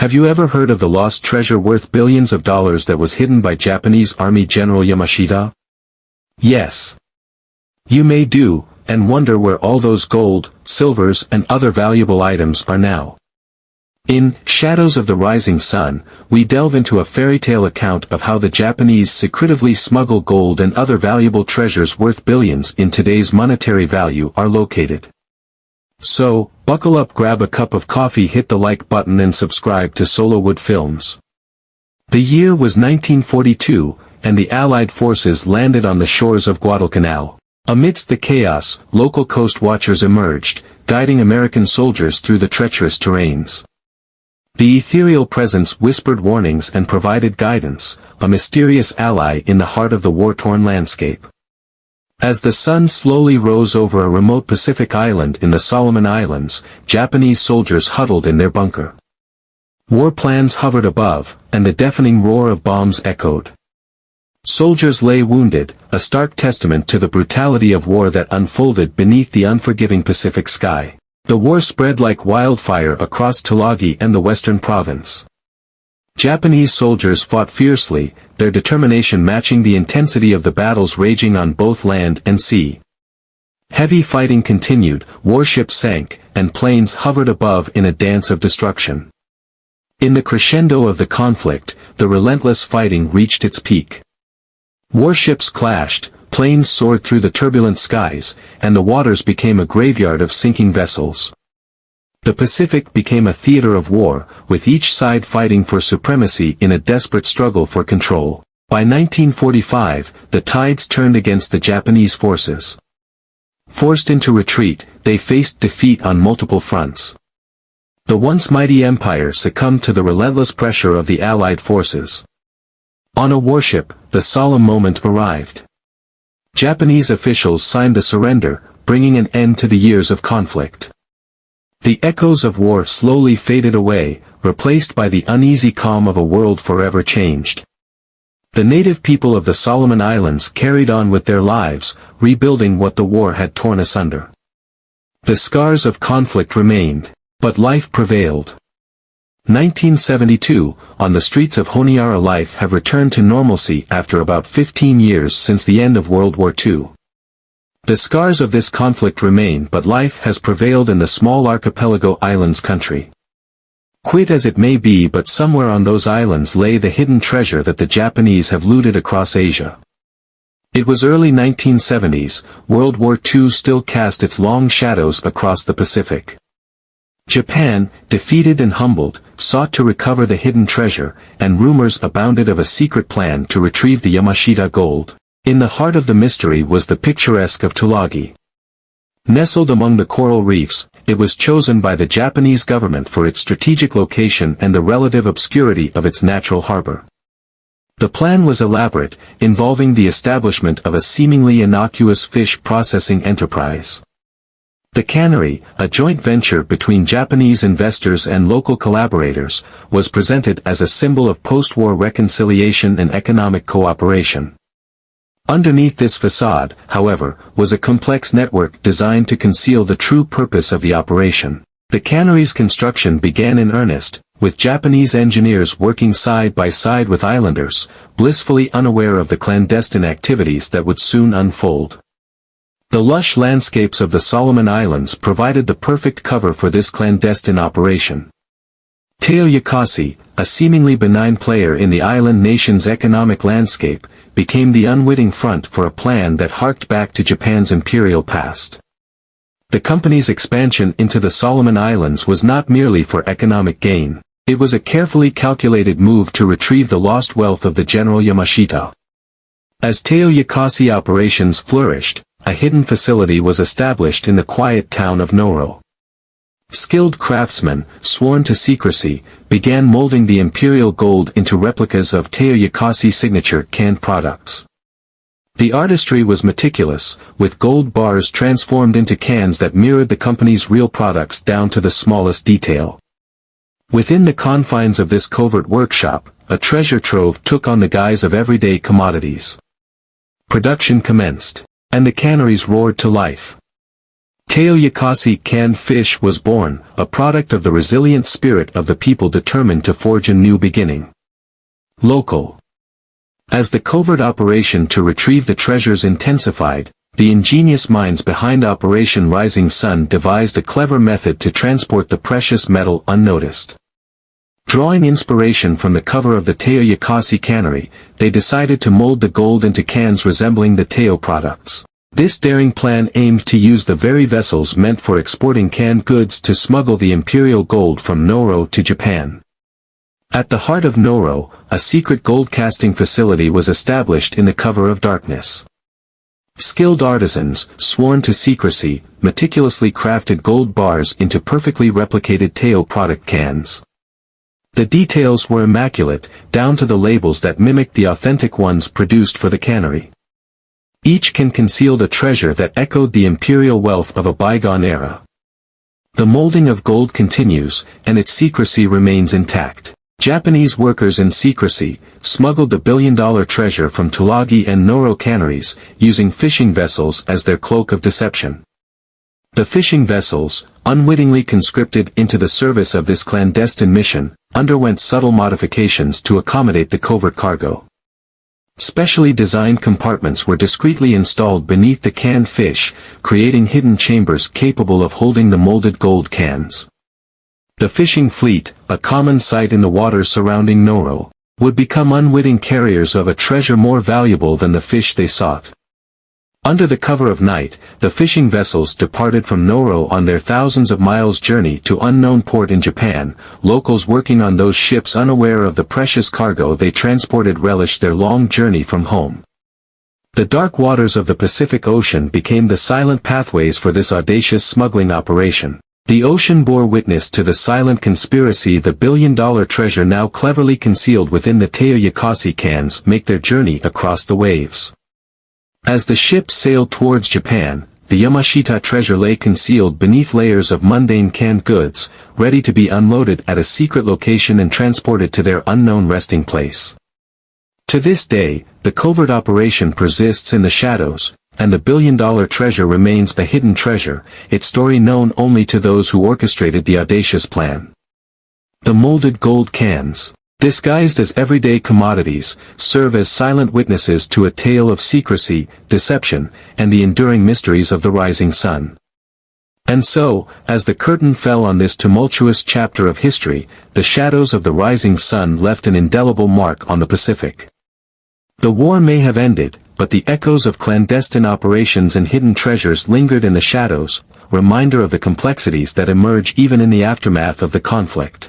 Have you ever heard of the lost treasure worth billions of dollars that was hidden by Japanese Army General Yamashita? Yes. You may do, and wonder where all those gold, silvers and other valuable items are now. In Shadows of the Rising Sun, we delve into a fairy tale account of how the Japanese secretively smuggle gold and other valuable treasures worth billions in today's monetary value are located. So, buckle up, grab a cup of coffee, hit the like button and subscribe to Solowood Films. The year was 1942, and the Allied forces landed on the shores of Guadalcanal. Amidst the chaos, local coast watchers emerged, guiding American soldiers through the treacherous terrains. The ethereal presence whispered warnings and provided guidance, a mysterious ally in the heart of the war-torn landscape. As the sun slowly rose over a remote Pacific island in the Solomon Islands, Japanese soldiers huddled in their bunker. War plans hovered above, and the deafening roar of bombs echoed. Soldiers lay wounded, a stark testament to the brutality of war that unfolded beneath the unforgiving Pacific sky. The war spread like wildfire across Tulagi and the western province. Japanese soldiers fought fiercely, their determination matching the intensity of the battles raging on both land and sea. Heavy fighting continued, warships sank, and planes hovered above in a dance of destruction. In the crescendo of the conflict, the relentless fighting reached its peak. Warships clashed, planes soared through the turbulent skies, and the waters became a graveyard of sinking vessels. The Pacific became a theater of war, with each side fighting for supremacy in a desperate struggle for control. By 1945, the tides turned against the Japanese forces. Forced into retreat, they faced defeat on multiple fronts. The once mighty empire succumbed to the relentless pressure of the Allied forces. On a warship, the solemn moment arrived. Japanese officials signed the surrender, bringing an end to the years of conflict. The echoes of war slowly faded away, replaced by the uneasy calm of a world forever changed. The native people of the Solomon Islands carried on with their lives, rebuilding what the war had torn asunder. The scars of conflict remained, but life prevailed. 1972, on the streets of Honiara, life have returned to normalcy after about 15 years since the end of World War II. The scars of this conflict remain, but life has prevailed in the small archipelago islands country. Quit as it may be, but somewhere on those islands lay the hidden treasure that the Japanese have looted across Asia. It was early 1970s, World War II still cast its long shadows across the Pacific. Japan, defeated and humbled, sought to recover the hidden treasure, and rumors abounded of a secret plan to retrieve the Yamashita gold. In the heart of the mystery was the picturesque of Tulagi. Nestled among the coral reefs, it was chosen by the Japanese government for its strategic location and the relative obscurity of its natural harbor. The plan was elaborate, involving the establishment of a seemingly innocuous fish processing enterprise. The cannery, a joint venture between Japanese investors and local collaborators, was presented as a symbol of post-war reconciliation and economic cooperation. Underneath this facade, however, was a complex network designed to conceal the true purpose of the operation. The cannery's construction began in earnest, with Japanese engineers working side by side with islanders, blissfully unaware of the clandestine activities that would soon unfold. The lush landscapes of the Solomon Islands provided the perfect cover for this clandestine operation. Teo Yakase, a seemingly benign player in the island nation's economic landscape, became the unwitting front for a plan that harked back to Japan's imperial past. The company's expansion into the Solomon Islands was not merely for economic gain, it was a carefully calculated move to retrieve the lost wealth of the General Yamashita. As Teo Yakase operations flourished, a hidden facility was established in the quiet town of Noro. Skilled craftsmen, sworn to secrecy, began molding the imperial gold into replicas of Teo Yakase's signature canned products. The artistry was meticulous, with gold bars transformed into cans that mirrored the company's real products down to the smallest detail. Within the confines of this covert workshop, a treasure trove took on the guise of everyday commodities. Production commenced, and the canneries roared to life. Teoyakasi canned fish was born, a product of the resilient spirit of the people determined to forge a new beginning. Local. As the covert operation to retrieve the treasures intensified, the ingenious minds behind Operation Rising Sun devised a clever method to transport the precious metal unnoticed. Drawing inspiration from the cover of the Teoyakasi cannery, they decided to mold the gold into cans resembling the Teo products. This daring plan aimed to use the very vessels meant for exporting canned goods to smuggle the imperial gold from Noro to Japan. At the heart of Noro, a secret gold casting facility was established in the cover of darkness. Skilled artisans, sworn to secrecy, meticulously crafted gold bars into perfectly replicated Teo product cans. The details were immaculate, down to the labels that mimicked the authentic ones produced for the cannery. Each can concealed a treasure that echoed the imperial wealth of a bygone era. The molding of gold continues, and its secrecy remains intact. Japanese workers in secrecy smuggled the billion-dollar treasure from Tulagi and Noro canneries, using fishing vessels as their cloak of deception. The fishing vessels, unwittingly conscripted into the service of this clandestine mission, underwent subtle modifications to accommodate the covert cargo. Specially designed compartments were discreetly installed beneath the canned fish, creating hidden chambers capable of holding the molded gold cans. The fishing fleet, a common sight in the waters surrounding Noro, would become unwitting carriers of a treasure more valuable than the fish they sought. Under the cover of night, the fishing vessels departed from Noro on their thousands of miles journey to unknown port in Japan. Locals working on those ships unaware of the precious cargo they transported relished their long journey from home. The dark waters of the Pacific Ocean became the silent pathways for this audacious smuggling operation. The ocean bore witness to the silent conspiracy. The billion-dollar treasure now cleverly concealed within the Teoyakasi cans make their journey across the waves. As the ships sailed towards Japan, the Yamashita treasure lay concealed beneath layers of mundane canned goods, ready to be unloaded at a secret location and transported to their unknown resting place. To this day, the covert operation persists in the shadows, and the billion-dollar treasure remains a hidden treasure, its story known only to those who orchestrated the audacious plan. The molded gold cans, disguised as everyday commodities, serve as silent witnesses to a tale of secrecy, deception, and the enduring mysteries of the rising sun. And so, as the curtain fell on this tumultuous chapter of history, the shadows of the rising sun left an indelible mark on the Pacific. The war may have ended, but the echoes of clandestine operations and hidden treasures lingered in the shadows, reminder of the complexities that emerge even in the aftermath of the conflict.